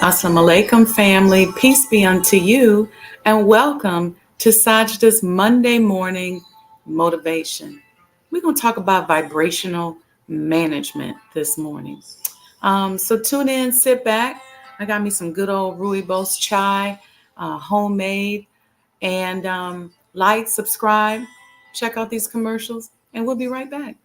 Assalamu alaikum, family. Peace be unto you, and welcome to Sajdah's Monday morning motivation. We're going to talk about vibrational management this morning. So tune in, sit back. I got me some good old Rooibos chai, homemade, and like, subscribe, check out these commercials, and we'll be right back.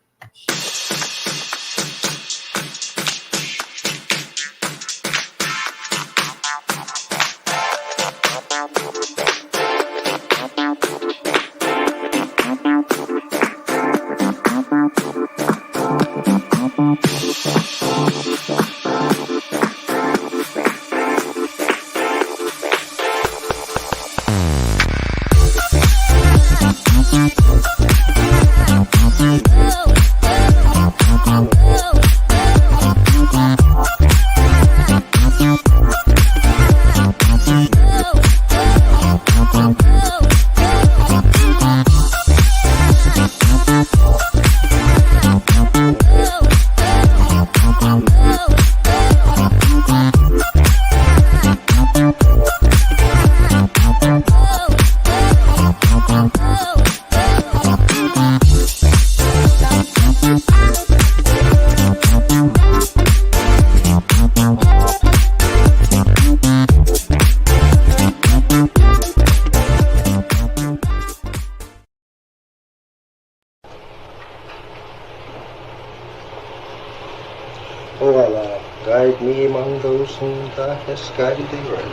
O Allah, guide me among those whom Thou hast guided aright,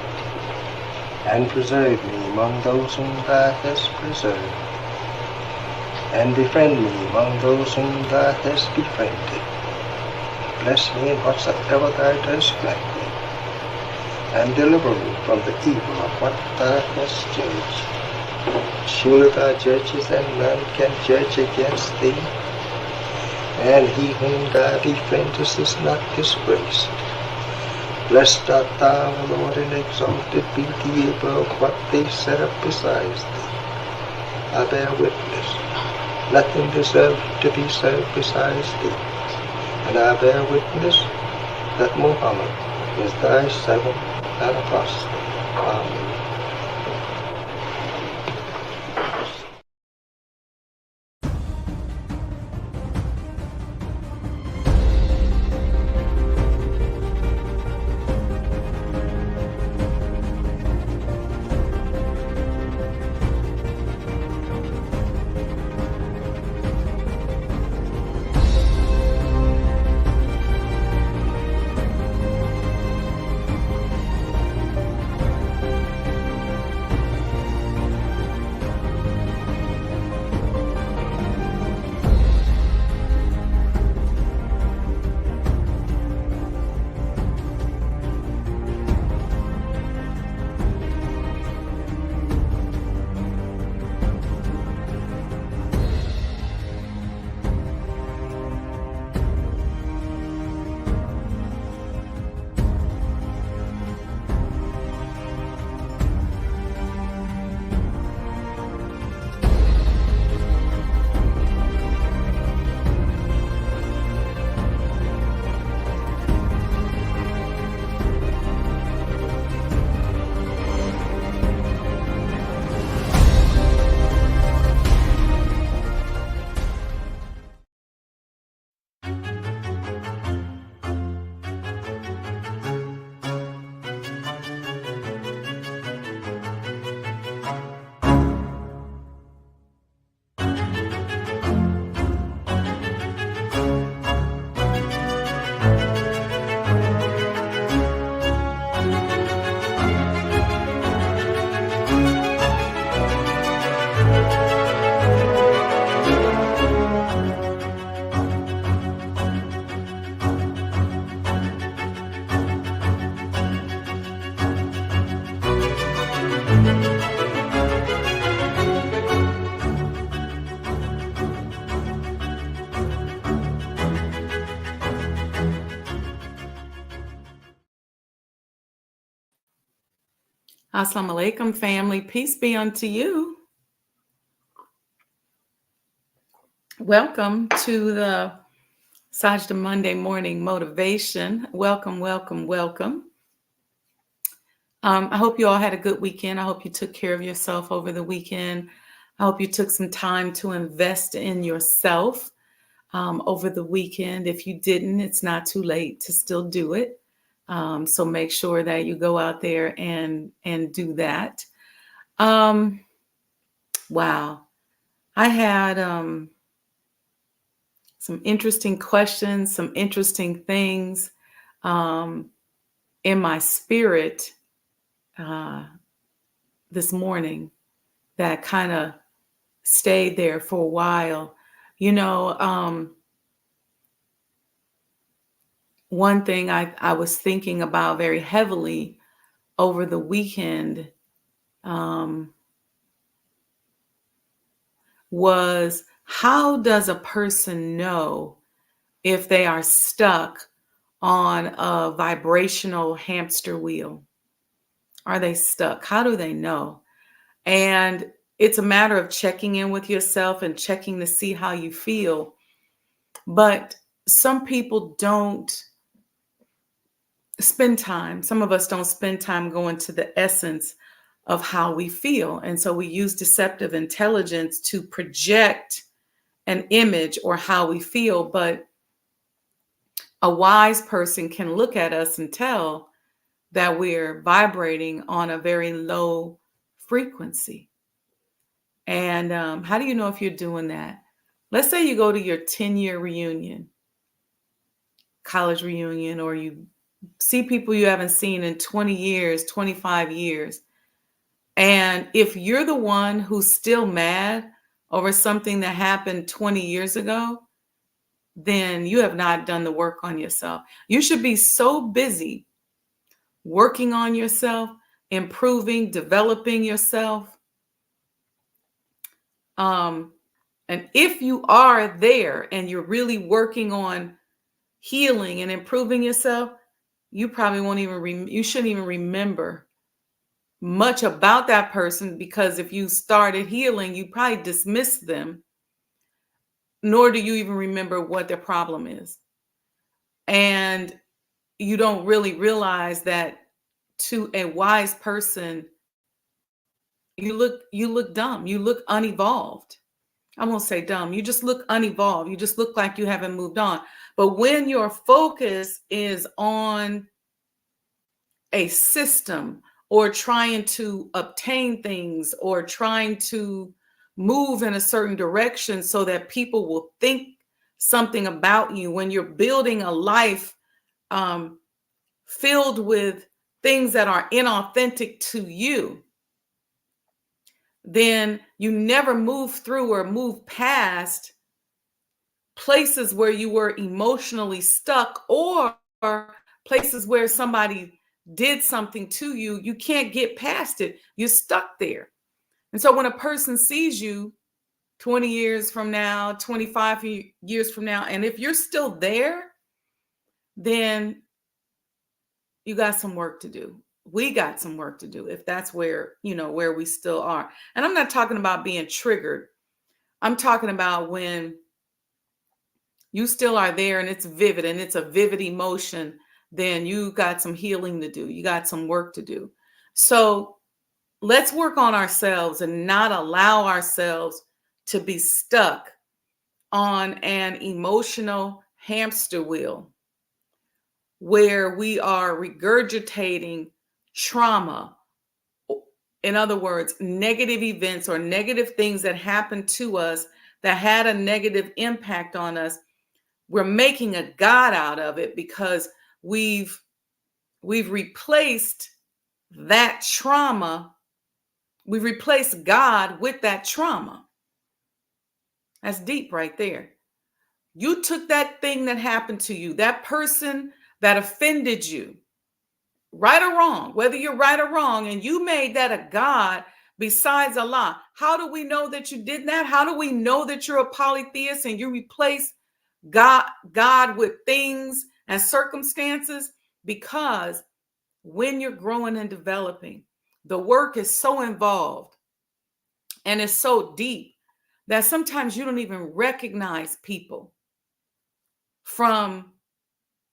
and preserve me among those whom Thou hast preserved, and befriend me among those whom Thou hast befriended. Bless me in whatsoever Thou dost grant me, and deliver me from the evil of what Thou hast judged. Surely Thou judgest, and none can judge against Thee, and he whom Thou befriendest is not disgraced. Blessed art Thou, O Lord, and exalted be Thee above what they set up besides Thee. I bear witness, nothing deserves to be served besides Thee, and I bear witness that Muhammad is Thy servant and apostle. Amen. Assalamu alaikum, family. Peace be unto you. Welcome to the Sajdah Monday morning motivation. Welcome, welcome, welcome. I hope you all had a good weekend. I hope you took care of yourself over the weekend. I hope you took some time to invest in yourself over the weekend. If you didn't, it's not too late to still do it. So make sure that you go out there and do that. Wow. I had some interesting questions, some interesting things in my spirit this morning that kind of stayed there for a while. You know, one thing I was thinking about very heavily over the weekend was, how does a person know if they are stuck on a vibrational hamster wheel? Are they stuck? How do they know? And it's a matter of checking in with yourself and checking to see how you feel. But some people don't spend time. Some of us don't spend time going to the essence of how we feel. And so we use deceptive intelligence to project an image or how we feel. But a wise person can look at us and tell that we're vibrating on a very low frequency. And how do you know if you're doing that? Let's say you go to your 10-year reunion, college reunion, or you see people you haven't seen in 20 years, 25 years. And if you're the one who's still mad over something that happened 20 years ago, then you have not done the work on yourself. You should be so busy working on yourself, improving, developing yourself. And if you are there and you're really working on healing and improving yourself, you probably won't even, you shouldn't even remember much about that person, because if you started healing, you probably dismiss them, nor do you even remember what their problem is. And you don't really realize that to a wise person, you look dumb, you look unevolved. I won't say dumb, you just look unevolved, you just look like you haven't moved on. But when your focus is on a system, or trying to obtain things, or trying to move in a certain direction so that people will think something about you, when you're building a life filled with things that are inauthentic to you, then you never move through or move past places where you were emotionally stuck, or places where somebody did something to you. You can't get past it. You're stuck there. And so when a person sees you 20 years from now, 25 years from now, and if you're still there, then you got some work to do. We got some work to do if that's where, where we still are. And I'm not talking about being triggered. I'm talking about when you still are there and it's vivid and it's a vivid emotion, then you got some healing to do. You got some work to do. So let's work on ourselves and not allow ourselves to be stuck on an emotional hamster wheel where we are regurgitating trauma. In other words, negative events or negative things that happened to us that had a negative impact on us. We're making a God out of it because we've replaced that trauma. We've replaced God with that trauma. That's deep right there. You took that thing that happened to you, that person that offended you, right or wrong, whether you're right or wrong, and you made that a God besides Allah. How do we know that you did that? How do we know that you're a polytheist and you replace God with things and circumstances? Because when you're growing and developing, the work is so involved and it's so deep that sometimes you don't even recognize people from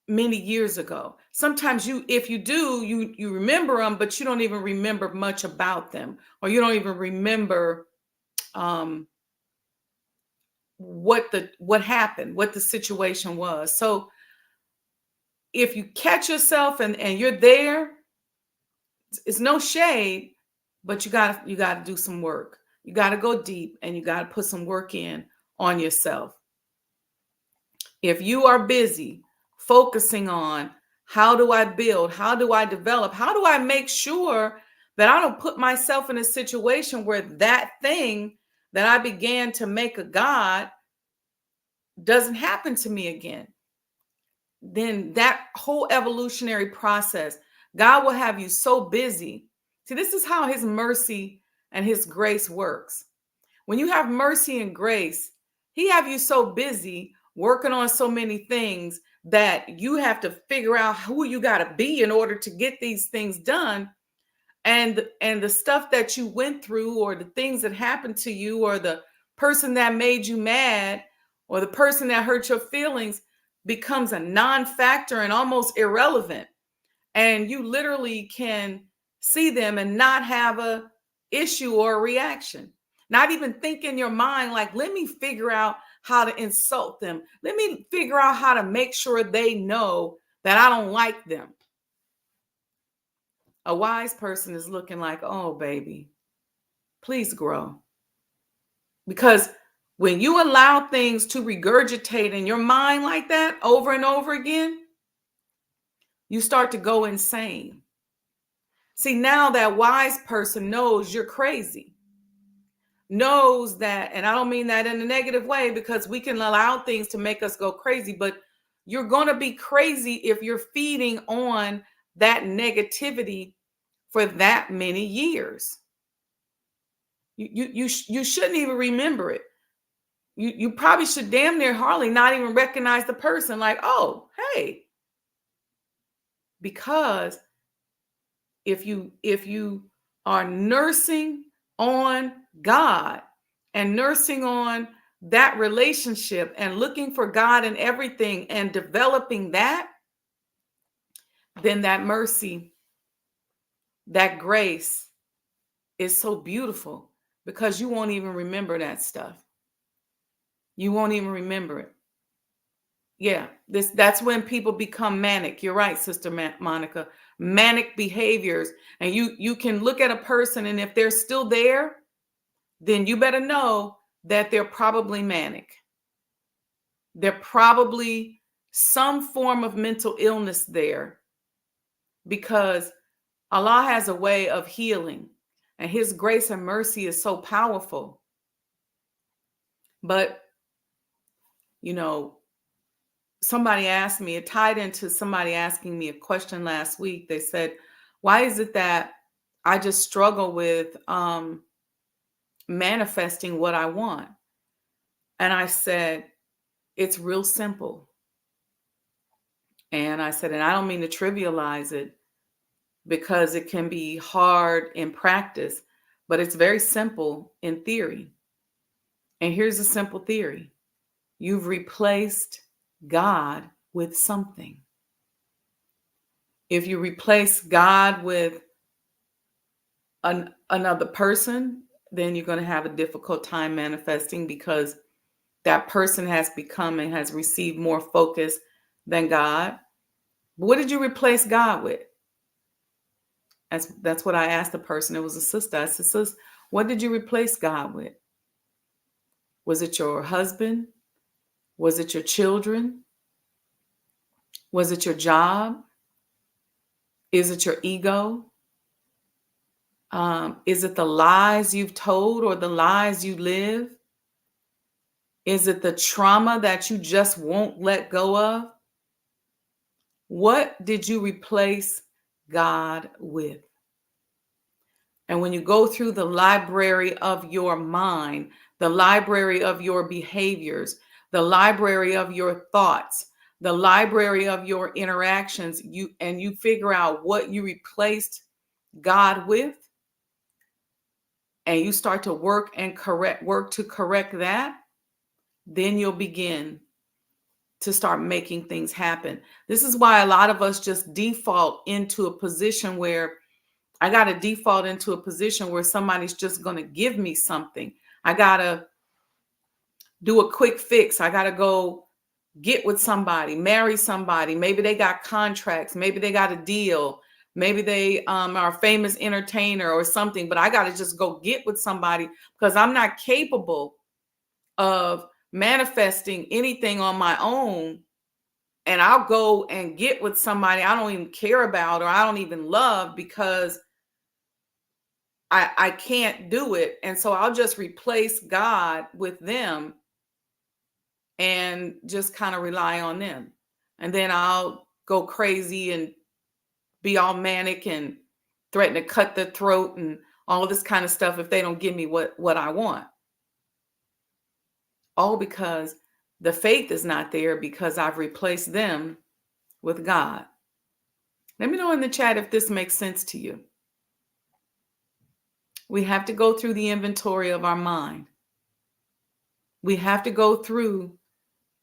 many years ago. Sometimes if you do, you remember them, but you don't even remember much about them, or you don't even remember what happened, what the situation was. So if you catch yourself and you're there, it's no shade, but you got to do some work. You got to go deep, and you got to put some work in on yourself. If you are busy focusing on how do I build, how do I develop, how do I make sure that I don't put myself in a situation where that thing that I began to make a God doesn't happen to me again, then that whole evolutionary process, God will have you so busy. See, this is how his mercy and his grace works. When you have mercy and grace, he have you so busy working on so many things that you have to figure out who you got to be in order to get these things done. And the stuff that you went through, or the things that happened to you, or the person that made you mad, or the person that hurt your feelings, becomes a non-factor and almost irrelevant. And you literally can see them and not have a issue or a reaction. Not even think in your mind, like, let me figure out how to insult them. Let me figure out how to make sure they know that I don't like them. A wise person is looking like, oh, baby, please grow. Because when you allow things to regurgitate in your mind like that over and over again, you start to go insane. See, now that wise person knows you're crazy, knows that, and I don't mean that in a negative way, because we can allow things to make us go crazy, but you're going to be crazy if you're feeding on that negativity for that many years. You shouldn't even remember it. You probably should damn near hardly not even recognize the person, like, oh, hey. Because if you are nursing on God and nursing on that relationship and looking for God in everything and developing that, then that mercy, that grace is so beautiful, because you won't even remember that stuff. You won't even remember it. Yeah, that's when people become manic. You're right, Sister Monica. Manic behaviors. And you can look at a person, and if they're still there, then you better know that they're probably manic. They're probably some form of mental illness there, because Allah has a way of healing, and his grace and mercy is so powerful. But, somebody asked me, it tied into somebody asking me a question last week. They said, why is it that I just struggle with manifesting what I want? And I said, it's real simple. And I said, and I don't mean to trivialize it, because it can be hard in practice, but it's very simple in theory. And here's a simple theory. You've replaced God with something. If you replace God with another person, then you're going to have a difficult time manifesting, because that person has become and has received more focus than God. But what did you replace God with? That's what I asked the person. It was a sister. I said, sis, what did you replace God with? Was it your husband? Was it your children? Was it your job? Is it your ego? Is it the lies you've told or the lies you live? Is it the trauma that you just won't let go of? What did you replace God with? And when you go through the library of your mind, the library of your behaviors, the library of your thoughts, the library of your interactions, you figure out what you replaced God with, and you start to work to correct that, then you'll begin to start making things happen. This is why a lot of us just default into a position where I got to default into a position where somebody's just going to give me something. I got to do a quick fix. I got to go get with somebody, marry somebody. Maybe they got contracts. Maybe they got a deal. Maybe they are a famous entertainer or something, but I got to just go get with somebody because I'm not capable of manifesting anything on my own. And I'll go and get with somebody I don't even care about or I don't even love because I can't do it. And so I'll just replace God with them and just kind of rely on them. And then I'll go crazy and be all manic and threaten to cut their throat and all this kind of stuff if they don't give me what I want. All because the faith is not there because I've replaced them with God. Let me know in the chat if this makes sense to you. We have to go through the inventory of our mind. We have to go through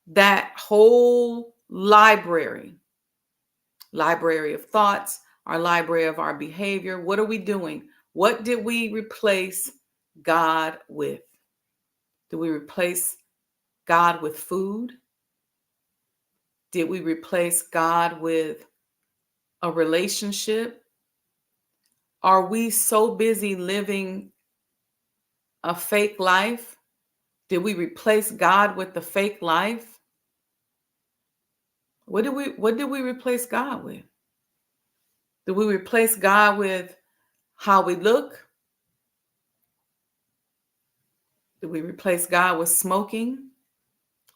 that whole library of thoughts, our library of our behavior. What are we doing? What did we replace God with? Did we replace God with food? Did we replace God with a relationship? Are we so busy living a fake life? Did we replace God with the fake life? What did we replace God with? Did we replace God with how we look? Did we replace God with smoking?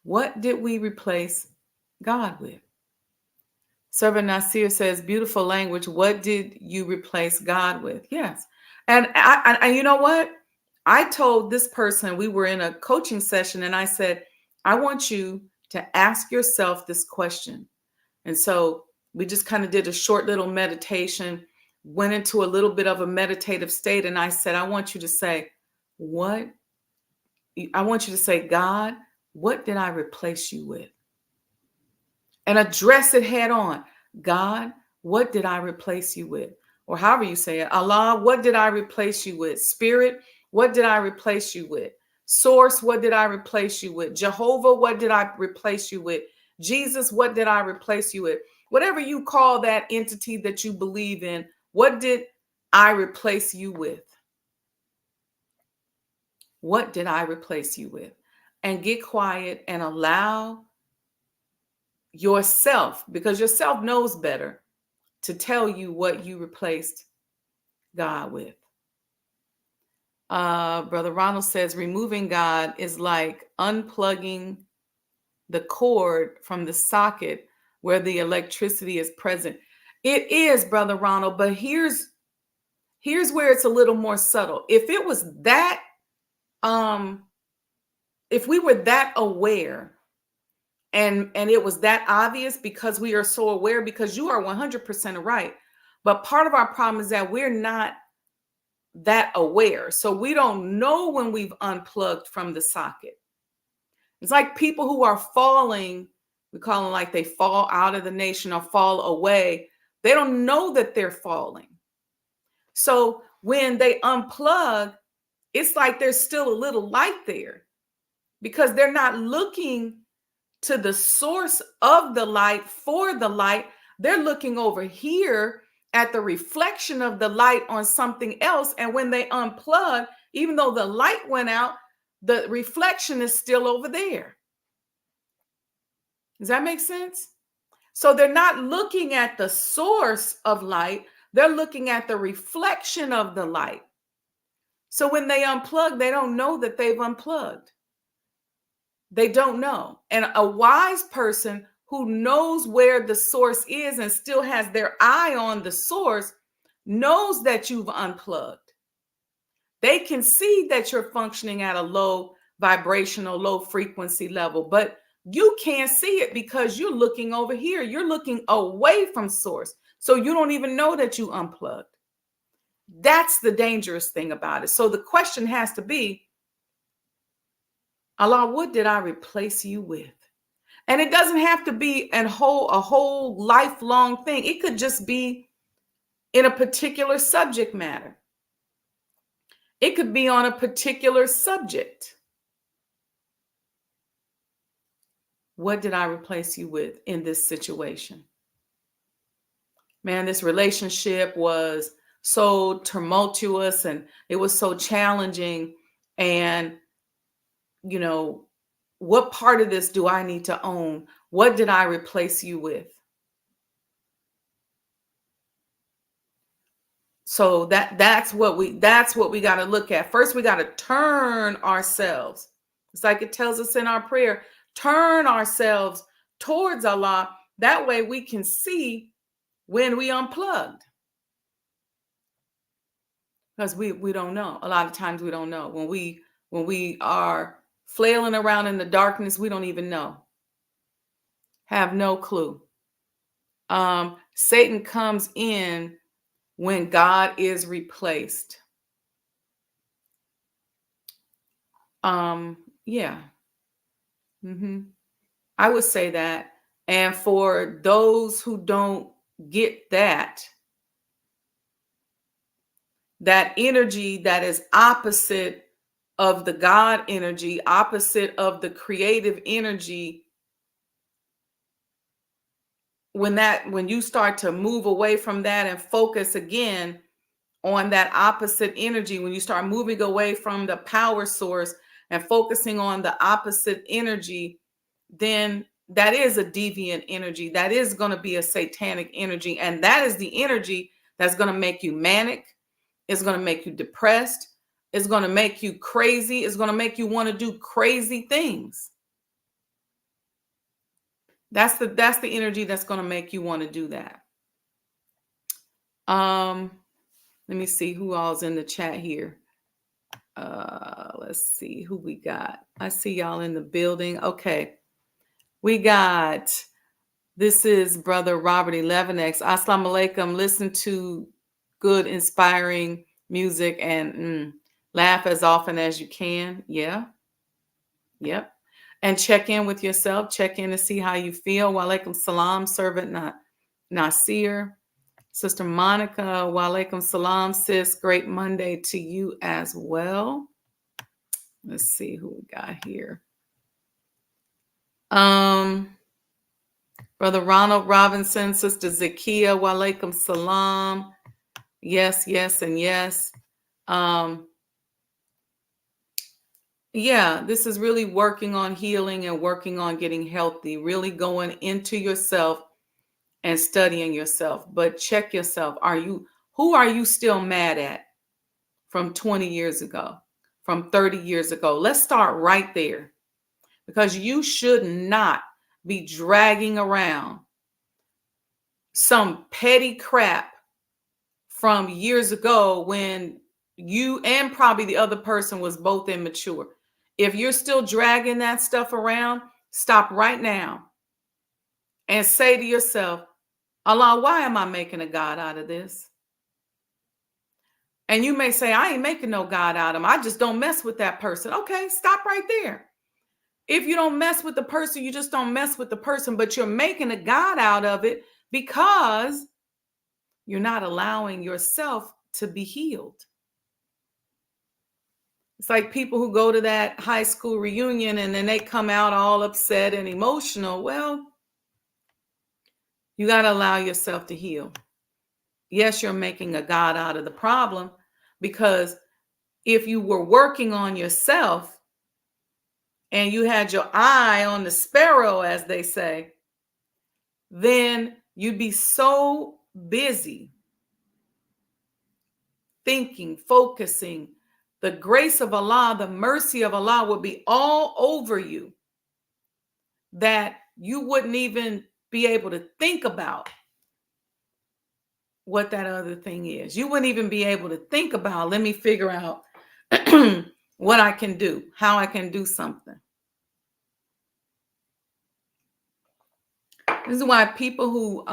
What did we replace God with? Servant Nasir says, beautiful language. What did you replace God with? Yes. And you know what? I told this person, we were in a coaching session, and I said, I want you to ask yourself this question. And so we just kind of did a short little meditation, went into a little bit of a meditative state. And I said, I want you to say, God, what did I replace you with? And address it head on. God, what did I replace you with? Or however you say it. Allah, what did I replace you with? Spirit, what did I replace you with? Source, what did I replace you with? Jehovah, what did I replace you with? Jesus, what did I replace you with? Whatever you call that entity that you believe in, what did I replace you with? What did I replace you with? And get quiet and allow yourself, because yourself knows better, to tell you what you replaced God with. Brother Ronald says, removing God is like unplugging the cord from the socket where the electricity is present. It is, Brother Ronald, but here's where it's a little more subtle. If it was that, if we were that aware and it was that obvious, because we are so aware, because you are 100% right. But part of our problem is that we're not that aware. So we don't know when we've unplugged from the socket. It's like people who are falling, we call them like they fall out of the nation or fall away. They don't know that they're falling. So when they unplug, it's like there's still a little light there because they're not looking to the source of the light for the light. They're looking over here at the reflection of the light on something else. And when they unplug, even though the light went out, the reflection is still over there. Does that make sense? So they're not looking at the source of light. They're looking at the reflection of the light. So when they unplug, they don't know that they've unplugged. They don't know. And a wise person who knows where the source is and still has their eye on the source knows that you've unplugged. They can see that you're functioning at a low vibrational, low frequency level, but you can't see it because you're looking over here. You're looking away from source. So you don't even know that you unplugged. That's the dangerous thing about it. So the question has to be, Allah, what did I replace you with? And it doesn't have to be a whole lifelong thing. It could just be in a particular subject matter. It could be on a particular subject. What did I replace you with in this situation? Man, this relationship was so tumultuous and it was so challenging. And, what part of this do I need to own? What did I replace you with? So that's what we got to look at. First, we got to turn ourselves. It's like it tells us in our prayer, turn ourselves towards Allah. That way we can see when we unplugged. Because we don't know. A lot of times we don't know. When we are flailing around in the darkness, we don't even know. Have no clue. Satan comes in when God is replaced. Yeah. I would say that. And for those who don't get that energy that is opposite of the God energy, opposite of the creative energy, when you start to move away from that and focus again on that opposite energy, when you start moving away from the power source and focusing on the opposite energy, then that is a deviant energy. That is going to be a satanic energy. And that is the energy that's going to make you manic. It's going to make you depressed. It's going to make you crazy. It's going to make you want to do crazy things. That's the energy that's going to make you want to do that. Let me see who all's in the chat here. Let's see who we got. I see y'all in the building. Okay. We got, this is Brother Robert 11X. Assalamu alaikum. Listen to good, inspiring music and laugh as often as you can. Yeah. Yep. And check in with yourself. Check in to see how you feel. Wa alaikum salam, servant Nasir. Sister Monica, wa alaikum salam, sis. Great Monday to you as well. Let's see who we got here. Brother Ronald Robinson, Sister Zakia, wa alaikum salam. Yes, yes, and yes. Yeah, this is really working on healing and working on getting healthy, really going into yourself and studying yourself. But check yourself. Who are you still mad at from 20 years ago, from 30 years ago? Let's start right there, because you should not be dragging around some petty crap from years ago when you and probably the other person was both immature. If you're still dragging that stuff around, stop right now and say to yourself, Allah, why am I making a God out of this? And you may say, I ain't making no God out of him. I just don't mess with that person. Okay, stop right there. If you don't mess with the person, you just don't mess with the person, but you're making a God out of it because you're not allowing yourself to be healed. It's like people who go to that high school reunion and then they come out all upset and emotional. Well, you got to allow yourself to heal. Yes, you're making a God out of the problem, because if you were working on yourself and you had your eye on the sparrow, as they say, then you'd be so busy thinking, focusing. The grace of Allah, the mercy of Allah would be all over you, that you wouldn't even be able to think about what that other thing is. You wouldn't even be able to think about, let me figure out what I can do, how I can do something. This is why people who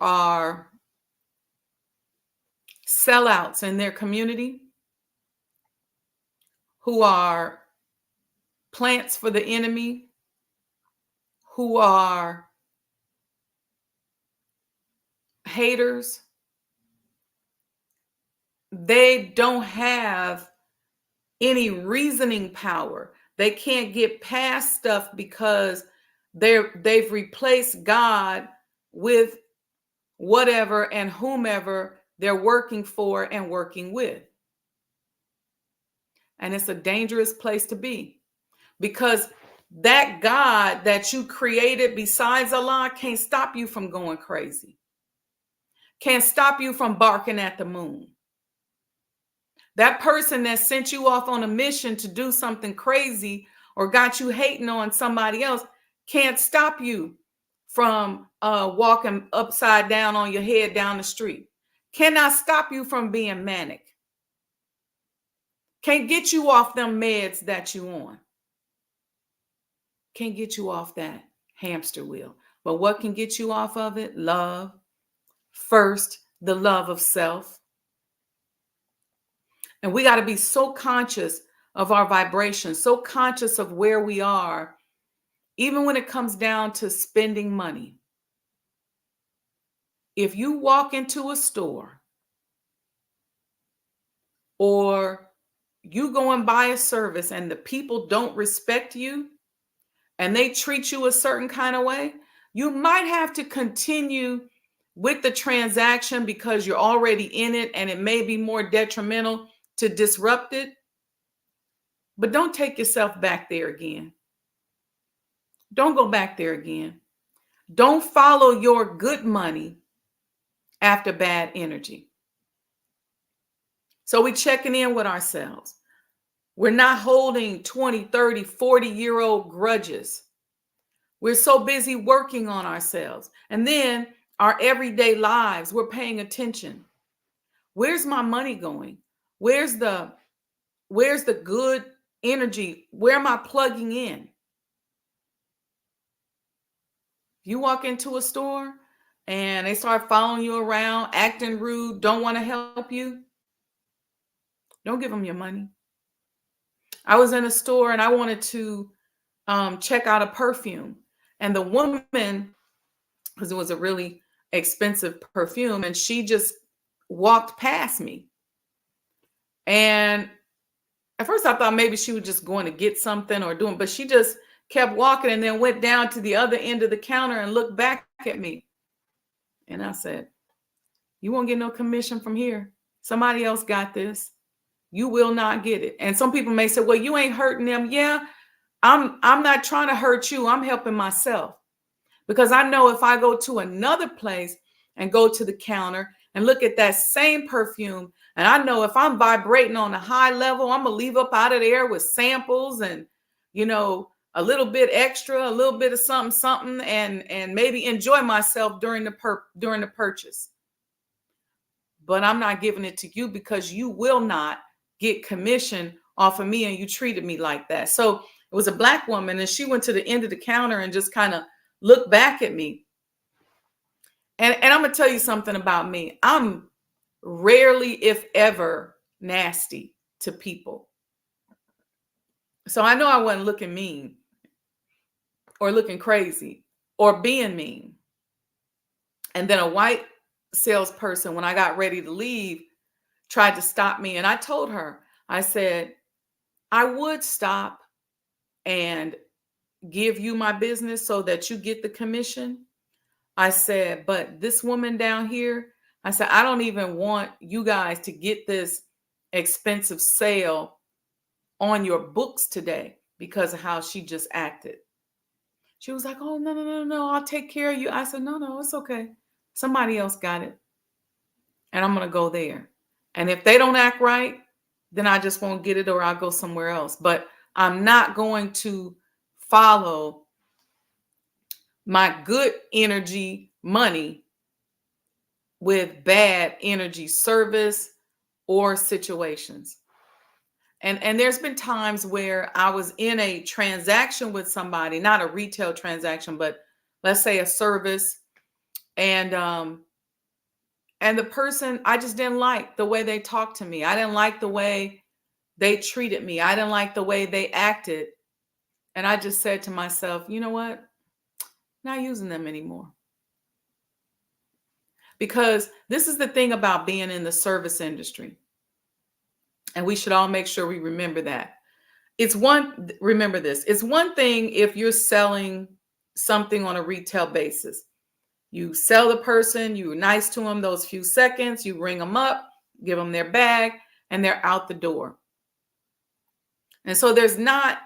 are sellouts in their community, who are plants for the enemy, who are haters, they don't have any reasoning power. They can't get past stuff because they've replaced God with whatever and whomever they're working for and working with. And it's a dangerous place to be, because that God that you created besides Allah can't stop you from going crazy, can't stop you from barking at the moon. That person that sent you off on a mission to do something crazy or got you hating on somebody else can't stop you from walking upside down on your head down the street. Cannot stop you from being manic. Can't get you off them meds that you on. Can't get you off that hamster wheel. But what can get you off of it? Love. First, the love of self. And we got to be so conscious of our vibration, so conscious of where we are, even when it comes down to spending money. If you walk into a store or you go and buy a service and the people don't respect you and they treat you a certain kind of way, you might have to continue with the transaction because you're already in it and it may be more detrimental to disrupt it. But don't take yourself back there again. Don't go back there again. Don't follow your good money after bad energy. So we're checking in with ourselves. We're not holding 20, 30, 40-year-old grudges. We're so busy working on ourselves. And then our everyday lives, we're paying attention. Where's my money going? Where's the good energy? Where am I plugging in? You walk into a store and they start following you around, acting rude, don't want to help you, don't give them your money. I was in a store and I wanted to check out a perfume. And the woman, because it was a really expensive perfume, and she just walked past me. And at first I thought maybe she was just going to get something or doing, but she just kept walking and then went down to the other end of the counter and looked back at me. And I said, you won't get no commission from here. Somebody else got this. You will not get it. And some people may say, well, you ain't hurting them. Yeah, I'm not trying to hurt you. I'm helping myself. Because I know if I go to another place and go to the counter and look at that same perfume, and I know if I'm vibrating on a high level, I'm going to leave up out of there with samples and, a little bit extra, a little bit of something, and maybe enjoy myself during the purchase. But I'm not giving it to you because you will not get commission off of me and you treated me like that. So it was a Black woman and she went to the end of the counter and just kind of looked back at me. And I'm going to tell you something about me. I'm rarely, if ever, nasty to people. So I know I wasn't looking mean or looking crazy or being mean. And then a white salesperson, when I got ready to leave, tried to stop me. And I told her, I said, I would stop and give you my business so that you get the commission. I said, but this woman down here, I said, I don't even want you guys to get this expensive sale on your books today because of how she just acted. She was like, oh, no, I'll take care of you. I said, no, it's okay. Somebody else got it. And I'm going to go there. And if they don't act right, then I just won't get it or I'll go somewhere else. But I'm not going to follow my good energy money with bad energy service or situations. And there's been times where I was in a transaction with somebody, not a retail transaction, but let's say a service. And the person, I just didn't like the way they talked to me. I didn't like the way they treated me. I didn't like the way they acted. And I just said to myself, you know what? Not using them anymore. Because this is the thing about being in the service industry. And we should all make sure we remember that. Remember this, it's one thing if you're selling something on a retail basis. You sell the person, you're nice to them those few seconds, you ring them up, give them their bag, and they're out the door. And so there's not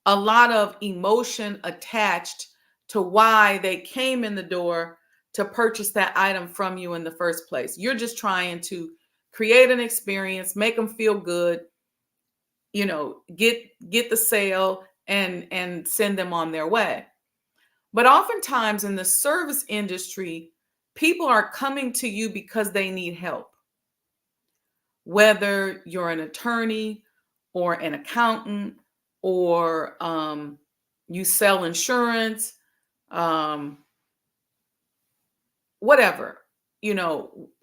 a lot of emotion attached to why they came in the door to purchase that item from you in the first place. You're just trying to create an experience, make them feel good, get the sale and send them on their way. But oftentimes in the service industry, people are coming to you because they need help. Whether you're an attorney or an accountant or you sell insurance, whatever,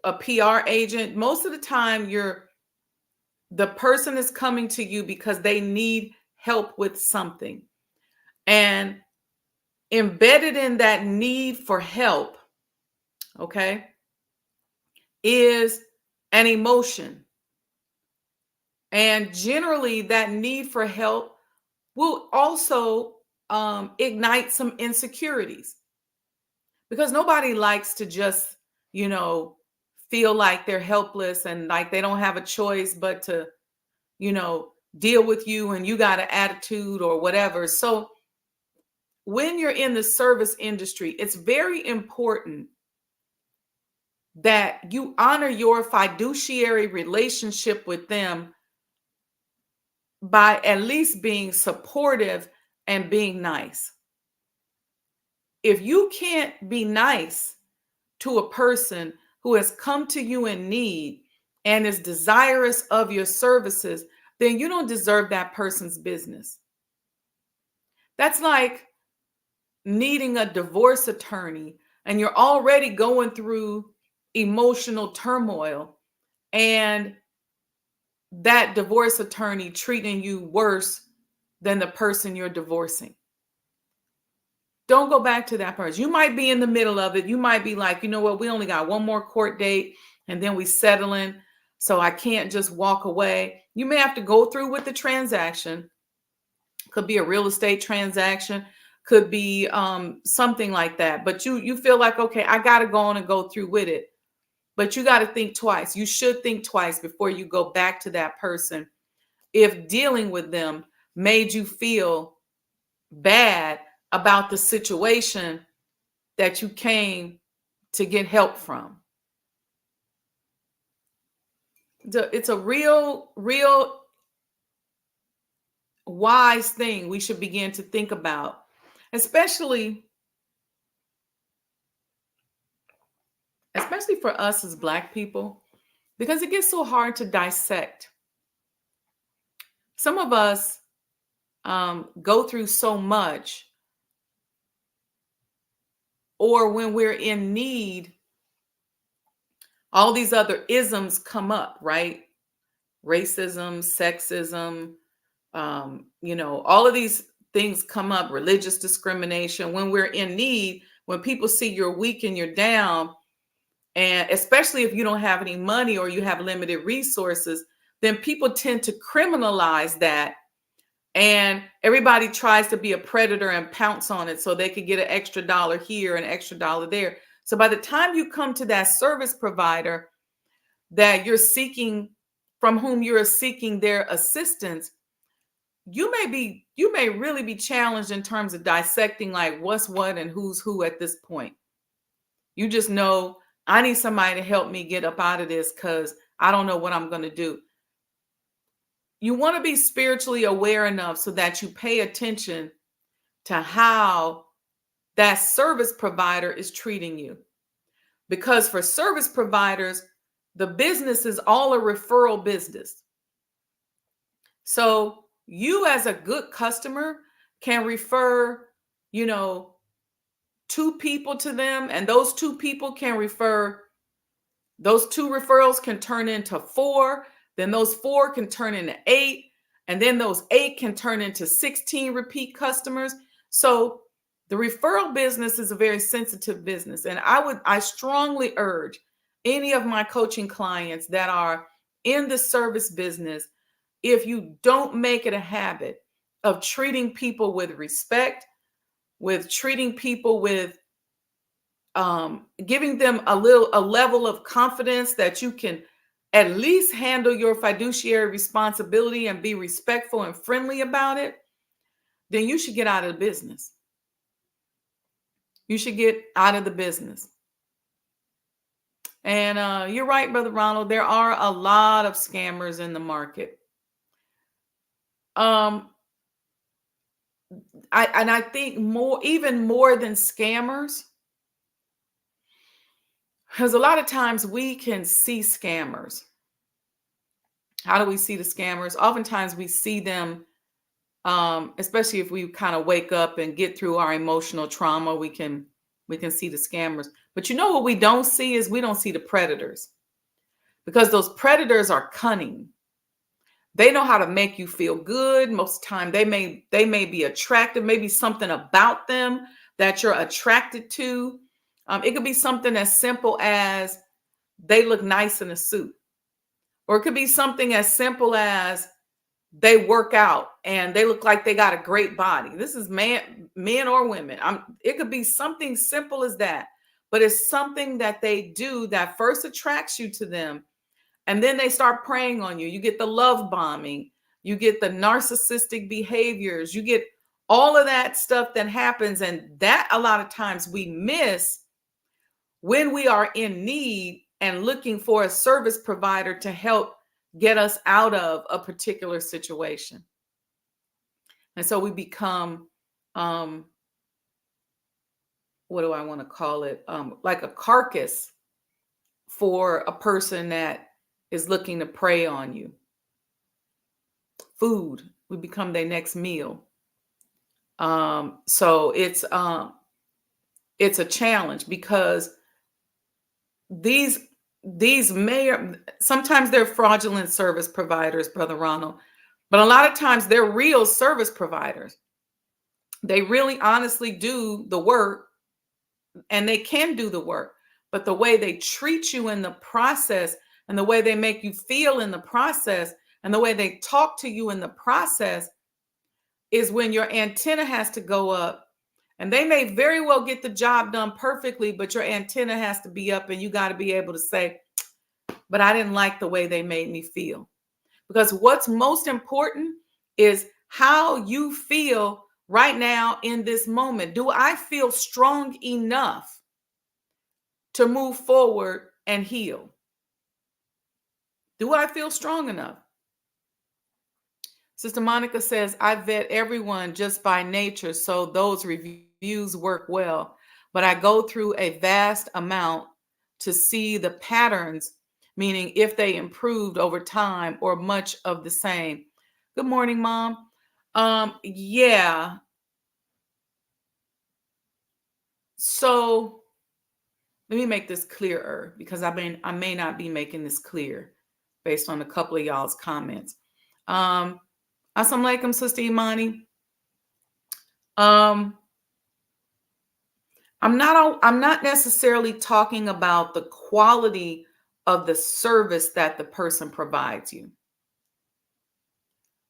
a PR agent, most of the time the person is coming to you because they need help with something. And embedded in that need for help, okay, is an emotion. And generally that need for help will also ignite some insecurities, because nobody likes to just, feel like they're helpless and like they don't have a choice but to, deal with you and you got an attitude or whatever. So when you're in the service industry, it's very important that you honor your fiduciary relationship with them by at least being supportive and being nice. If you can't be nice to a person who has come to you in need and is desirous of your services, then you don't deserve that person's business. That's like needing a divorce attorney and you're already going through emotional turmoil, and that divorce attorney treating you worse than the person you're divorcing. Don't go back to that person. You might be in the middle of it. You might be like, you know what, we only got one more court date and then we settling, so I can't just walk away. You may have to go through with the transaction. Could be a real estate transaction, could be something like that. But you feel like, okay, I got to go on and go through with it. But you got to think twice. You should think twice before you go back to that person if dealing with them made you feel bad about the situation that you came to get help from. It's a real wise thing we should begin to think about, especially for us as Black people, because it gets so hard to dissect. Some of us go through so much, or when we're in need, all these other isms come up, right? Racism, sexism, all of these things come up, religious discrimination. When we're in need, when people see you're weak and you're down, and especially if you don't have any money or you have limited resources, then people tend to criminalize that. And everybody tries to be a predator and pounce on it so they could get an extra dollar here, an extra dollar there. So by the time you come to that service provider that from whom you're seeking their assistance, you may really be challenged in terms of dissecting like what's what and who's who at this point. You just know, I need somebody to help me get up out of this because I don't know what I'm going to do. You want to be spiritually aware enough so that you pay attention to how that service provider is treating you. Because for service providers, the business is all a referral business. So you as a good customer can refer, 2 people to them, and those 2 people can refer, those 2 referrals can turn into 4, then those 4 can turn into 8, And then those 8 can turn into 16 repeat customers. So the referral business is a very sensitive business. And I strongly urge any of my coaching clients that are in the service business, if you don't make it a habit of treating people with respect, with treating people with giving them a level of confidence that you can at least handle your fiduciary responsibility and be respectful and friendly about it, then you should get out of the business. You should get out of the business. And you're right, Brother Ronald. There are a lot of scammers in the market. I think even more than scammers, because a lot of times we can see scammers. How do we see the scammers? Oftentimes we see them, especially if we kind of wake up and get through our emotional trauma, we can see the scammers. But you know what we don't see is we don't see the predators, because those predators are cunning. They know how to make you feel good. Most of the time they may be attractive, maybe something about them that you're attracted to. It could be something as simple as they look nice in a suit. Or it could be something as simple as they work out and they look like they got a great body. This is men or women. It could be something simple as that, but it's something that they do that first attracts you to them. And then they start preying on you. You get the love bombing. You get the narcissistic behaviors. You get all of that stuff that happens. And that a lot of times we miss when we are in need and looking for a service provider to help get us out of a particular situation. And so we become, what do I want to call it? Like a carcass for a person that is looking to prey on you. Food, we become their next meal. So it's a challenge, because these sometimes they're fraudulent service providers, Brother Ronald, but a lot of times they're real service providers. They really honestly do the work, and they can do the work, but the way they treat you in the process, and the way they make you feel in the process, and the way they talk to you in the process is when your antenna has to go up. And they may very well get the job done perfectly, but your antenna has to be up, and you got to be able to say, but I didn't like the way they made me feel. Because what's most important is how you feel right now in this moment. Do I feel strong enough to move forward and heal? Do I feel strong enough? Sister Monica says, I vet everyone just by nature, so those reviews work well. But I go through a vast amount to see the patterns, meaning if they improved over time or much of the same. Good morning, Mom. Yeah. So let me make this clearer, because I may not be making this clear based on a couple of y'all's comments. Assalamu alaikum, Sister Imani. I'm not necessarily talking about the quality of the service that the person provides you.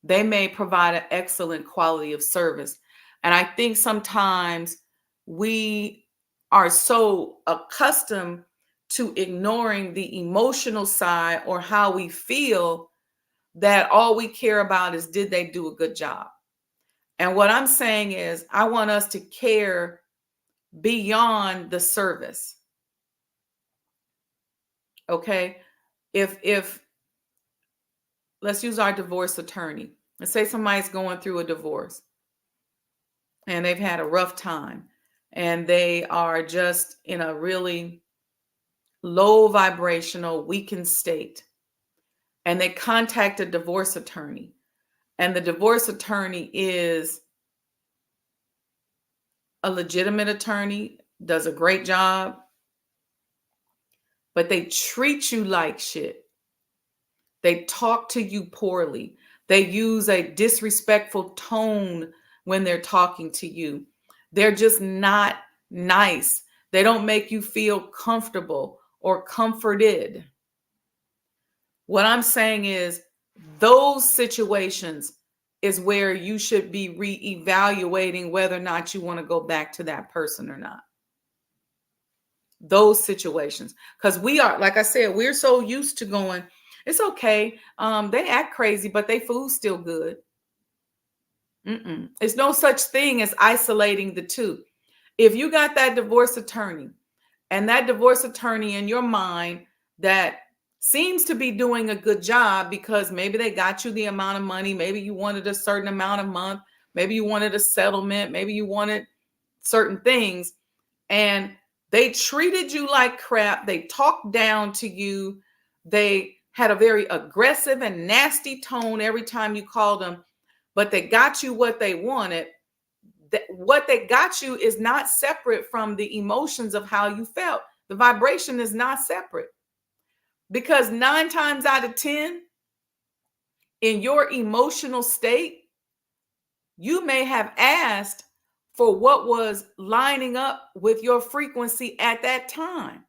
They may provide an excellent quality of service. And I think sometimes we are so accustomed to ignoring the emotional side or how we feel that all we care about is, did they do a good job? And what I'm saying is, I want us to care beyond the service. Okay? If let's use our divorce attorney. Let's say somebody's going through a divorce and they've had a rough time and they are just in a really low vibrational, weakened state. And they contact a divorce attorney. And the divorce attorney is a legitimate attorney, does a great job, but they treat you like shit. They talk to you poorly. They use a disrespectful tone when they're talking to you. They're just not nice. They don't make you feel comfortable or comforted. What I'm saying is those situations is where you should be reevaluating whether or not you want to go back to that person or not. Those situations. Because we are, like I said, we're so used to going, it's okay. They act crazy, but they food's still good. It's no such thing as isolating the two. If you got that divorce attorney and that divorce attorney in your mind that seems to be doing a good job because maybe they got you the amount of money, maybe you wanted a certain amount a month, maybe you wanted a settlement, maybe you wanted certain things, and they treated you like crap, they talked down to you, they had a very aggressive and nasty tone every time you called them, but they got you what they wanted. What they got you is not separate from the emotions of how you felt. The vibration is not separate. Because 9 times out of 10, in your emotional state, you may have asked for what was lining up with your frequency at that time.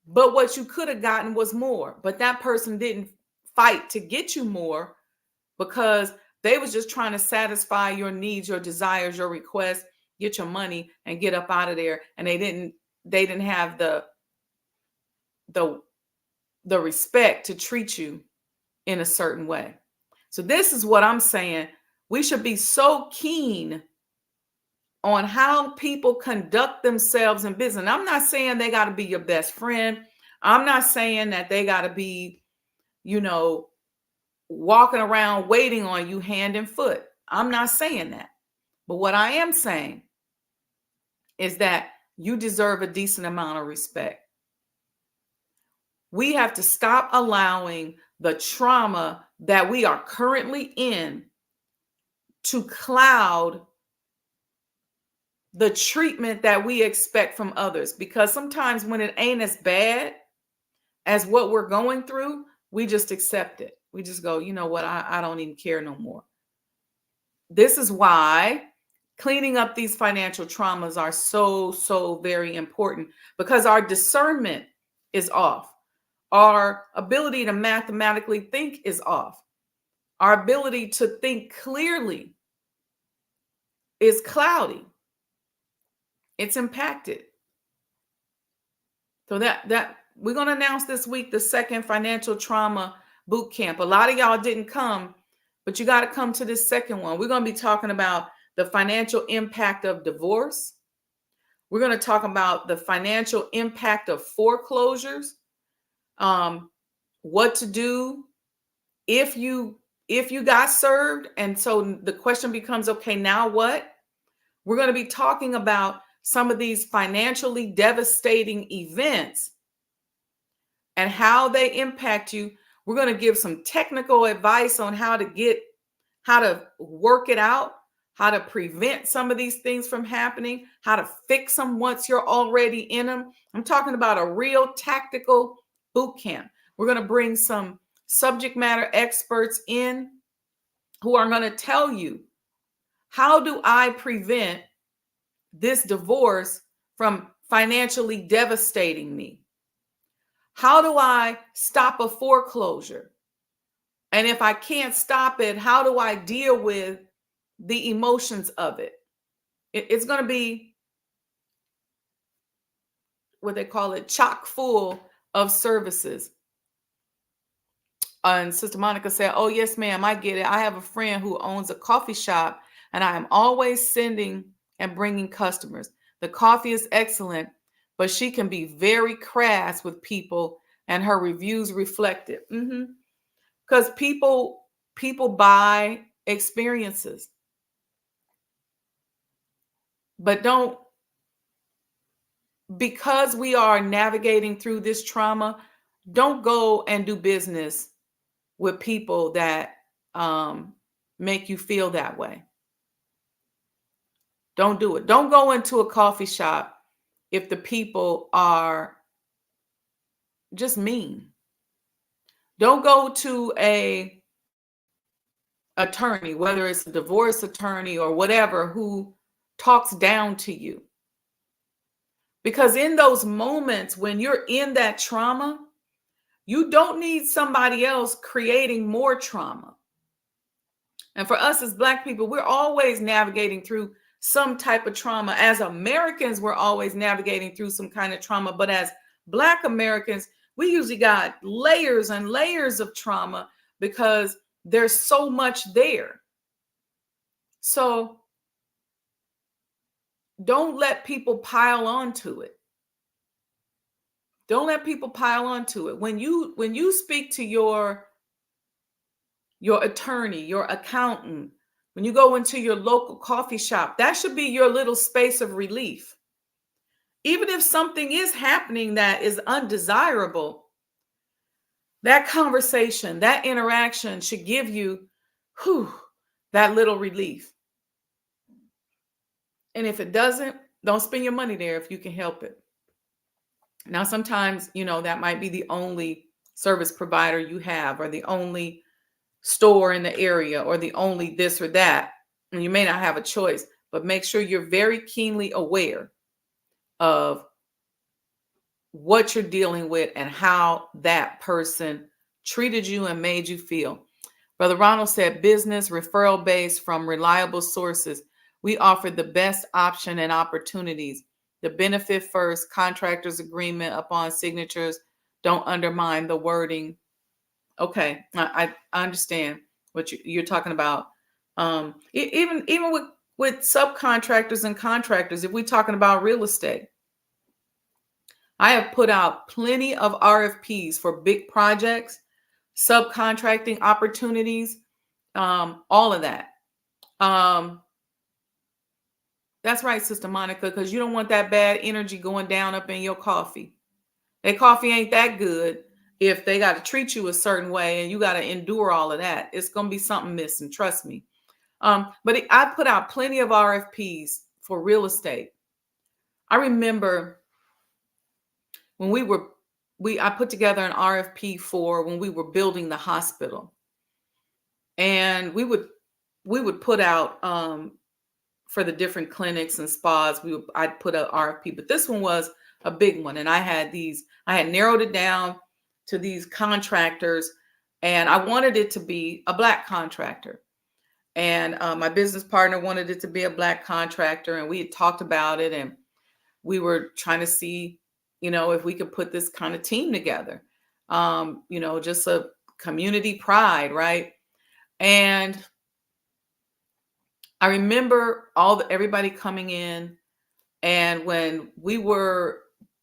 But what you could have gotten was more. But that person didn't fight to get you more because they was just trying to satisfy your needs, your desires, your requests, get your money and get up out of there. And they didn't have the respect to treat you in a certain way. So this is what I'm saying. We should be so keen on how people conduct themselves in business. And I'm not saying they got to be your best friend. I'm not saying that they got to be, walking around waiting on you hand and foot. I'm not saying that. But what I am saying is that you deserve a decent amount of respect. We have to stop allowing the trauma that we are currently in to cloud the treatment that we expect from others. Because sometimes when it ain't as bad as what we're going through, we just accept it. We just go, you know what, I don't even care no more. This is why cleaning up these financial traumas are so very important, because our discernment is off. Our ability to mathematically think is off. Our ability to think clearly is cloudy. It's impacted. So that we're going to announce this week the second financial trauma boot camp. A lot of y'all didn't come, but you got to come to this second one. We're going to be talking about the financial impact of divorce. We're going to talk about the financial impact of foreclosures. What to do if you got served. And so the question becomes, okay, now what? We're going to be talking about some of these financially devastating events and how they impact you. We're going to give some technical advice on how to work it out, how to prevent some of these things from happening, how to fix them once you're already in them. I'm talking about a real tactical boot camp. We're going to bring some subject matter experts in who are going to tell you, how do I prevent this divorce from financially devastating me? How do I stop a foreclosure? And if I can't stop it, how do I deal with the emotions of it? It's going to be what they call it, chock full of services. And Sister Monica said, oh, yes, ma'am, I get it. I have a friend who owns a coffee shop, and I am always sending and bringing customers. The coffee is excellent, but she can be very crass with people, and her reviews reflect it. Because people buy experiences. But because we are navigating through this trauma, don't go and do business with people that make you feel that way. Don't do it. Don't go into a coffee shop if the people are just mean. Don't go to a attorney, whether it's a divorce attorney or whatever, who talks down to you. Because in those moments when you're in that trauma, you don't need somebody else creating more trauma. And for us as Black people, we're always navigating through some type of trauma. As Americans, we're always navigating through some kind of trauma. But as Black Americans, we usually got layers and layers of trauma because there's so much there. So don't let people pile onto it. Don't let people pile onto it. When you speak to your attorney, your accountant, when you go into your local coffee shop, that should be your little space of relief. Even if something is happening that is undesirable, that conversation, that interaction should give you that little relief. And if it doesn't, don't spend your money there if you can help it. Now, sometimes, that might be the only service provider you have, or the only store in the area, or the only this or that. And you may not have a choice, but make sure you're very keenly aware of what you're dealing with and how that person treated you and made you feel. Brother Ronald said, business referral based from reliable sources. We offer the best option and opportunities. The benefit first, contractor's agreement upon signatures. Don't undermine the wording. Okay, I understand what you're talking about. Even with subcontractors and contractors, if we're talking about real estate, I have put out plenty of RFPs for big projects, subcontracting opportunities, all of that. That's right, Sister Monica, because you don't want that bad energy going down up in your coffee. That coffee ain't that good if they got to treat you a certain way and you got to endure all of that. It's going to be something missing, trust me. But I put out plenty of RFPs for real estate. I remember when I put together an RFP for when we were building the hospital, and we would put out for the different clinics and spas. I'd put an RFP, but this one was a big one, and I had narrowed it down to these contractors, and I wanted it to be a Black contractor, and my business partner wanted it to be a Black contractor, and we had talked about it, and we were trying to see, if we could put this kind of team together, just a community pride, right? And I remember everybody coming in, and when we were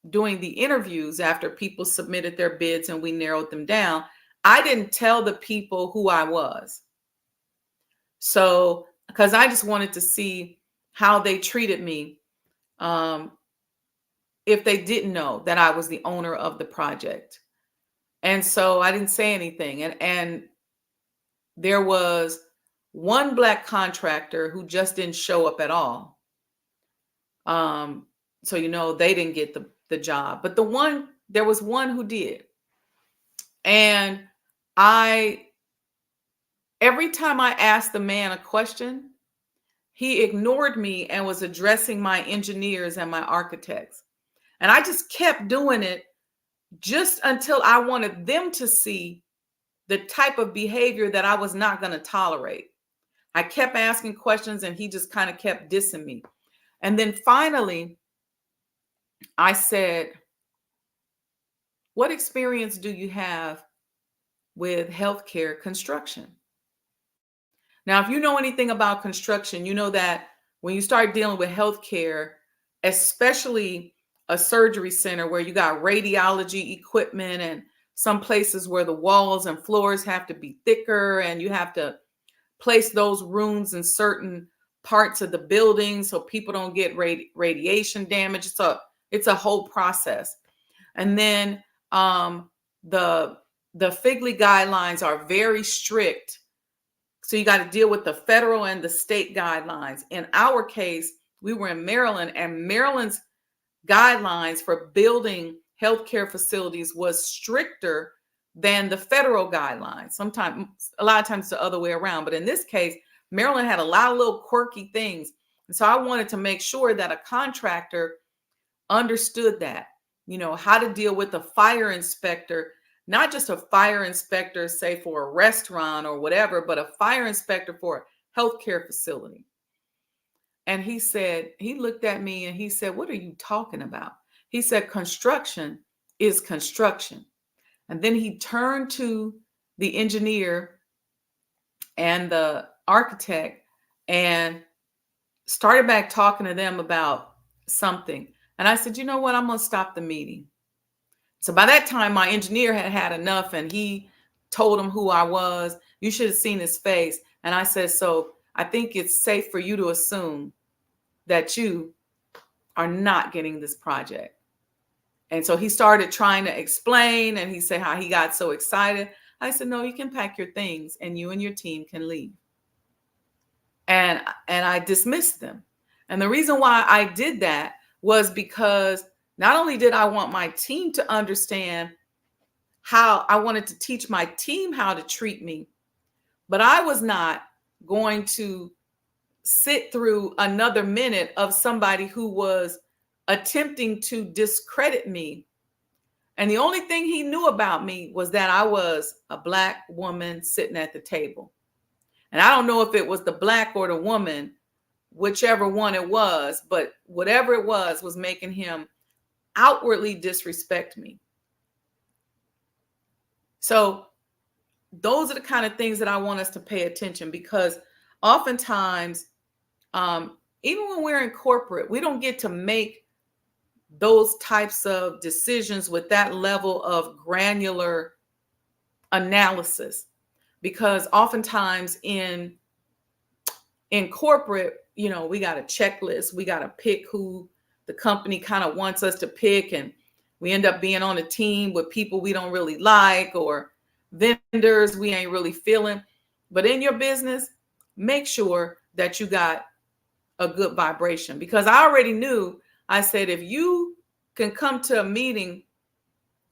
doing the interviews after people submitted their bids and we narrowed them down, I didn't tell the people who I was. So, because I just wanted to see how they treated me, if they didn't know that I was the owner of the project. And so I didn't say anything. And there was one Black contractor who just didn't show up at all. So, they didn't get the job, but there was one who did. And every time I asked the man a question, he ignored me and was addressing my engineers and my architects. And I just kept doing it just until I wanted them to see the type of behavior that I was not going to tolerate. I kept asking questions and he just kind of kept dissing me. And then finally, I said, what experience do you have with healthcare construction? Now, if you know anything about construction, you know that when you start dealing with healthcare, especially a surgery center where you got radiology equipment and some places where the walls and floors have to be thicker and you have to place those rooms in certain parts of the building so people don't get radiation damage. It's a whole process. And then the FIGLY guidelines are very strict. So you got to deal with the federal and the state guidelines. In our case, we were in Maryland, and Maryland's guidelines for building healthcare facilities was stricter than the federal guidelines. Sometimes, a lot of times, the other way around. But in this case, Maryland had a lot of little quirky things. And so I wanted to make sure that a contractor understood that, how to deal with a fire inspector, not just a fire inspector, say for a restaurant or whatever, but a fire inspector for a healthcare facility. And he looked at me and he said, "What are you talking about?" He said, "Construction is construction." And then he turned to the engineer and the architect and started back talking to them about something. And I said, "You know what? I'm going to stop the meeting." So by that time, my engineer had had enough and he told him who I was. You should have seen his face. And I said, "So I think it's safe for you to assume that you are not getting this project." And so he started trying to explain, and he said how he got so excited. I said, "No, you can pack your things and you and your team can leave." And I dismissed them. And the reason why I did that was because not only did I want my team to understand how I wanted to teach my team how to treat me, but I was not going to sit through another minute of somebody who was attempting to discredit me. And the only thing he knew about me was that I was a Black woman sitting at the table. And I don't know if it was the Black or the woman, whichever one it was, but whatever it was making him outwardly disrespect me. So those are the kind of things that I want us to pay attention, because oftentimes, even when we're in corporate, we don't get to make those types of decisions with that level of granular analysis, because oftentimes in corporate, we got a checklist, we got to pick who the company kind of wants us to pick, and we end up being on a team with people we don't really like or vendors we ain't really feeling. But in your business, make sure that you got a good vibration, because I already knew, I said, if you can come to a meeting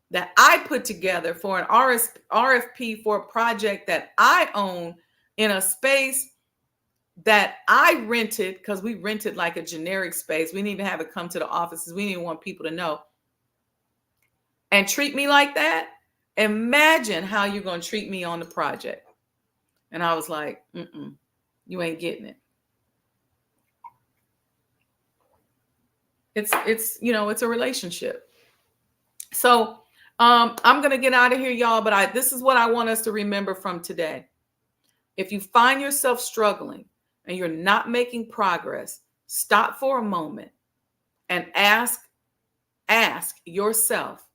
that I put together for an RFP for a project that I own in a space that I rented, because we rented like a generic space. We didn't even have it come to the offices. We didn't want people to know. And treat me like that. Imagine how you're going to treat me on the project. And I was like, you ain't getting it. It's a relationship. So I'm going to get out of here, y'all. But this is what I want us to remember from today. If you find yourself struggling and you're not making progress, stop for a moment and ask yourself,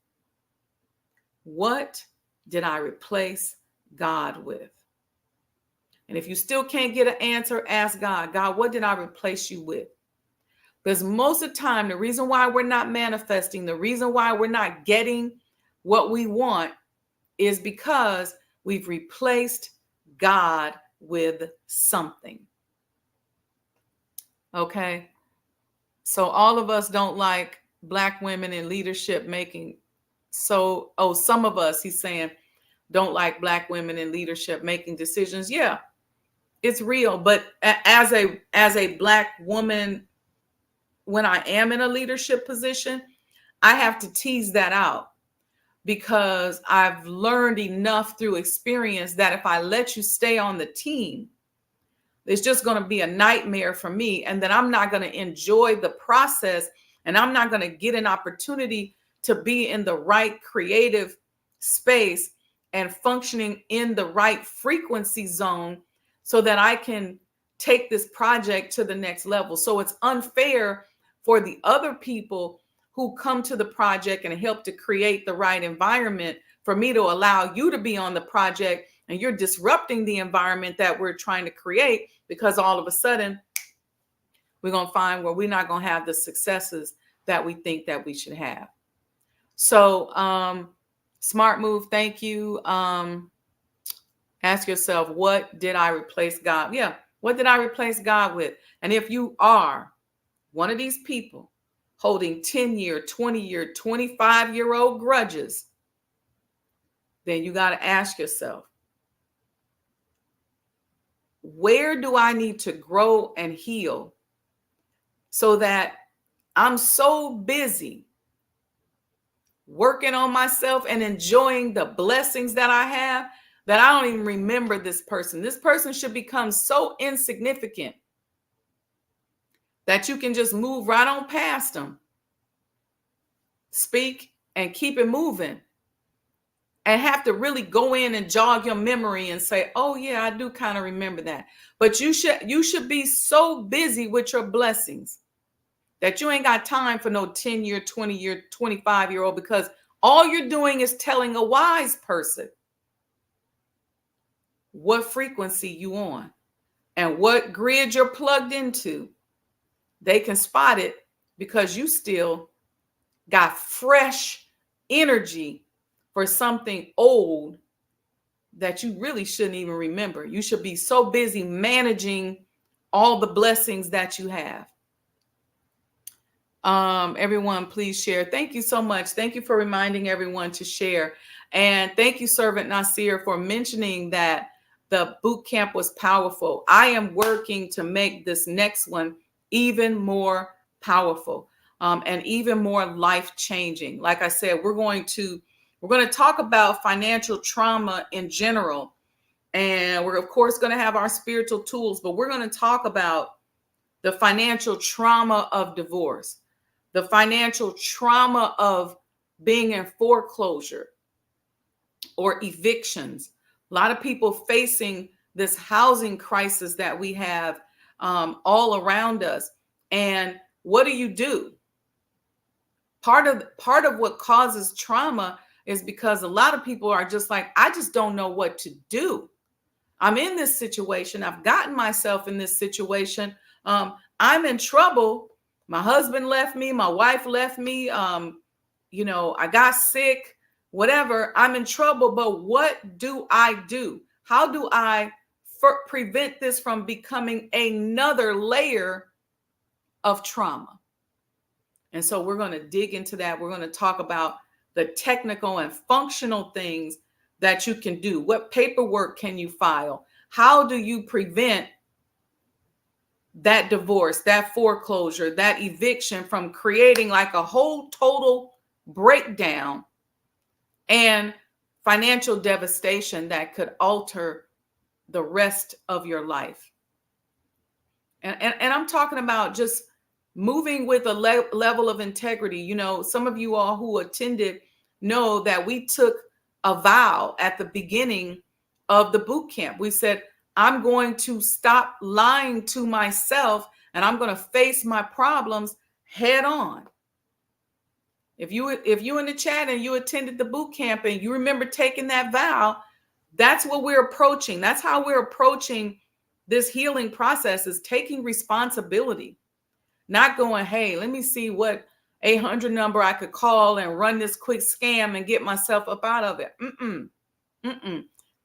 what did I replace God with? And if you still can't get an answer, ask God, what did I replace you with? Because most of the time, the reason why we're not manifesting, the reason why we're not getting what we want is because we've replaced God with something. Okay? So all of us don't like Black women in leadership making. So, some of us, he's saying, don't like Black women in leadership making decisions. Yeah, it's real. But as a Black woman, when I am in a leadership position, I have to tease that out, because I've learned enough through experience that if I let you stay on the team, it's just going to be a nightmare for me. And then I'm not going to enjoy the process, and I'm not going to get an opportunity to be in the right creative space and functioning in the right frequency zone so that I can take this project to the next level. So it's unfair for the other people who come to the project and help to create the right environment for me to allow you to be on the project, and you're disrupting the environment that we're trying to create, because all of a sudden we're going to find where we're not going to have the successes that we think that we should have. So smart move. Thank you. Ask yourself, what did I replace God? Yeah. What did I replace God with? And if you are one of these people holding 10-year, 20-year, 25-year-old grudges, then you got to ask yourself, where do I need to grow and heal so that I'm so busy working on myself and enjoying the blessings that I have that I don't even remember this person. This person should become so insignificant that you can just move right on past them, speak, and keep it moving, and have to really go in and jog your memory and say, oh yeah, I do kind of remember that. But you should be so busy with your blessings that you ain't got time for no 10-year, 20-year, 25-year-old, because all you're doing is telling a wise person what frequency you on and what grid you're plugged into. They can spot it because you still got fresh energy for something old that you really shouldn't even remember. You should be so busy managing all the blessings that you have. Everyone, please share. Thank you so much. Thank you for reminding everyone to share. And thank you, Servant Nasir, for mentioning that the boot camp was powerful. I am working to make this next one even more powerful, and even more life-changing. Like I said, we're going to talk about financial trauma in general. And we're, of course, going to have our spiritual tools, but we're going to talk about the financial trauma of divorce, the financial trauma of being in foreclosure or evictions. A lot of people facing this housing crisis that we have all around us. And what do? Part of what causes trauma is because a lot of people are just like, I just don't know what to do. I'm in this situation. I've gotten myself in this situation. I'm in trouble. My husband left me. My wife left me. I got sick, whatever. I'm in trouble. But what do I do? How do I prevent this from becoming another layer of trauma? And so we're going to dig into that. We're going to talk about the technical and functional things that you can do. What paperwork can you file? How do you prevent that divorce, that foreclosure, that eviction from creating like a whole total breakdown and financial devastation that could alter the rest of your life? And I'm talking about just moving with a level of integrity. Some of you all who attended know that we took a vow at the beginning of the boot camp. We said, I'm going to stop lying to myself and I'm going to face my problems head on. If you in the chat and you attended the boot camp and you remember taking that vow, that's what we're approaching. That's how we're approaching this healing process, is taking responsibility. Not going, hey, let me see what 800 number I could call and run this quick scam and get myself up out of it.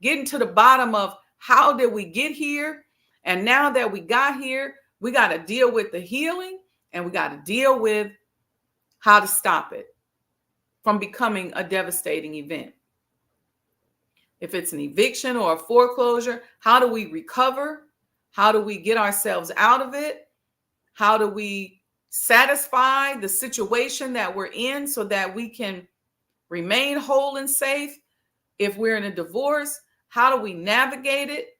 Getting to the bottom of how did we get here? And now that we got here, we got to deal with the healing and we got to deal with how to stop it from becoming a devastating event. If it's an eviction or a foreclosure, how do we recover? How do we get ourselves out of it? How do we satisfy the situation that we're in so that we can remain whole and safe? If we're in a divorce, how do we navigate it?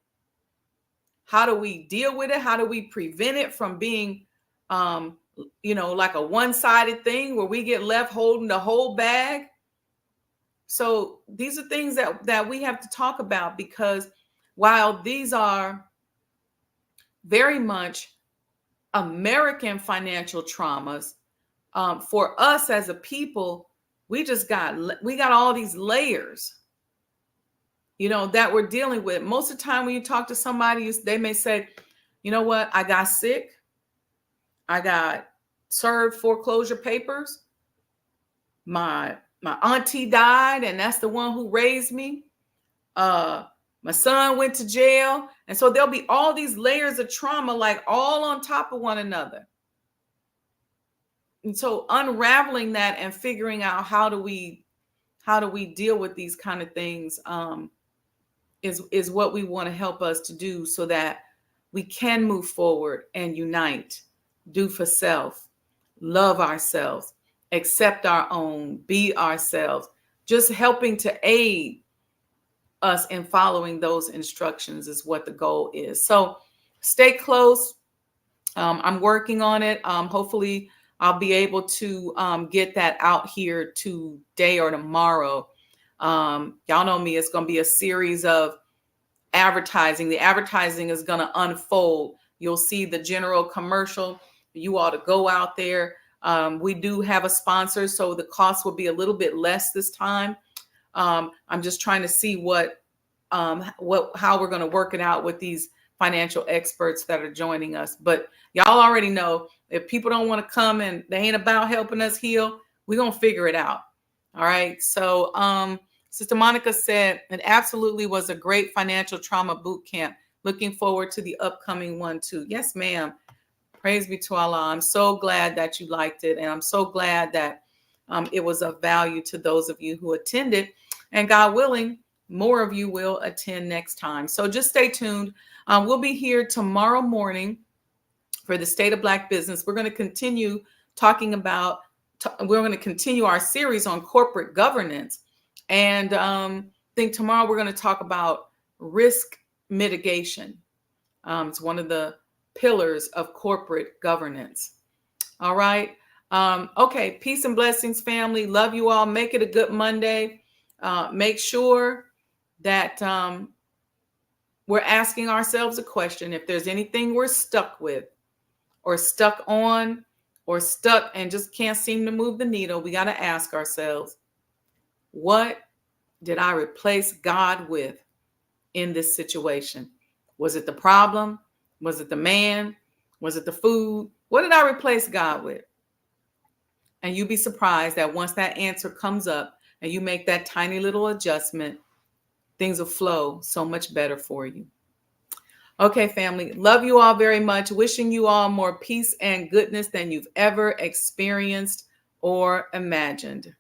How do we deal with it? How do we prevent it from being, like a one-sided thing where we get left holding the whole bag? So these are things that we have to talk about, because while these are very much American financial traumas, for us as a people, we got all these layers, that we're dealing with. Most of the time when you talk to somebody, they may say, you know what, I got sick. I got served foreclosure papers. My auntie died, and that's the one who raised me. My son went to jail. And so there'll be all these layers of trauma, like all on top of one another. And so unraveling that and figuring out how do we how do we deal with these kind of things, is what we want to help us to do so that we can move forward and unite, do for self, love ourselves, accept our own, be ourselves, just helping to aid us in following those instructions is what the goal is. So stay close. I'm working on it. Hopefully I'll be able to get that out here today or tomorrow. Y'all know me, it's going to be a series of advertising. The advertising is going to unfold. You'll see the general commercial. You ought to go out there. We do have a sponsor, so the cost will be a little bit less this time. I'm just trying to see how we're going to work it out with these financial experts that are joining us. But y'all already know, if people don't want to come and they ain't about helping us heal, we're going to figure it out. All right. So Sister Monica said, it absolutely was a great financial trauma boot camp. Looking forward to the upcoming one too. Yes, ma'am. Praise be to Allah. I'm so glad that you liked it. And I'm so glad that it was of value to those of you who attended. And God willing, more of you will attend next time. So just stay tuned. We'll be here tomorrow morning for the State of Black Business. We're going to continue we're going to continue our series on corporate governance. And I think tomorrow we're going to talk about risk mitigation. It's one of the pillars of corporate governance. All right. Okay. Peace and blessings, family. Love you all. Make it a good Monday. Make sure that we're asking ourselves a question. If there's anything we're stuck with or stuck on or stuck and just can't seem to move the needle, we got to ask ourselves, what did I replace God with in this situation? Was it the problem? Was it the man? Was it the food? What did I replace God with? And you'd be surprised that once that answer comes up and you make that tiny little adjustment, things will flow so much better for you. Okay, family, love you all very much. Wishing you all more peace and goodness than you've ever experienced or imagined.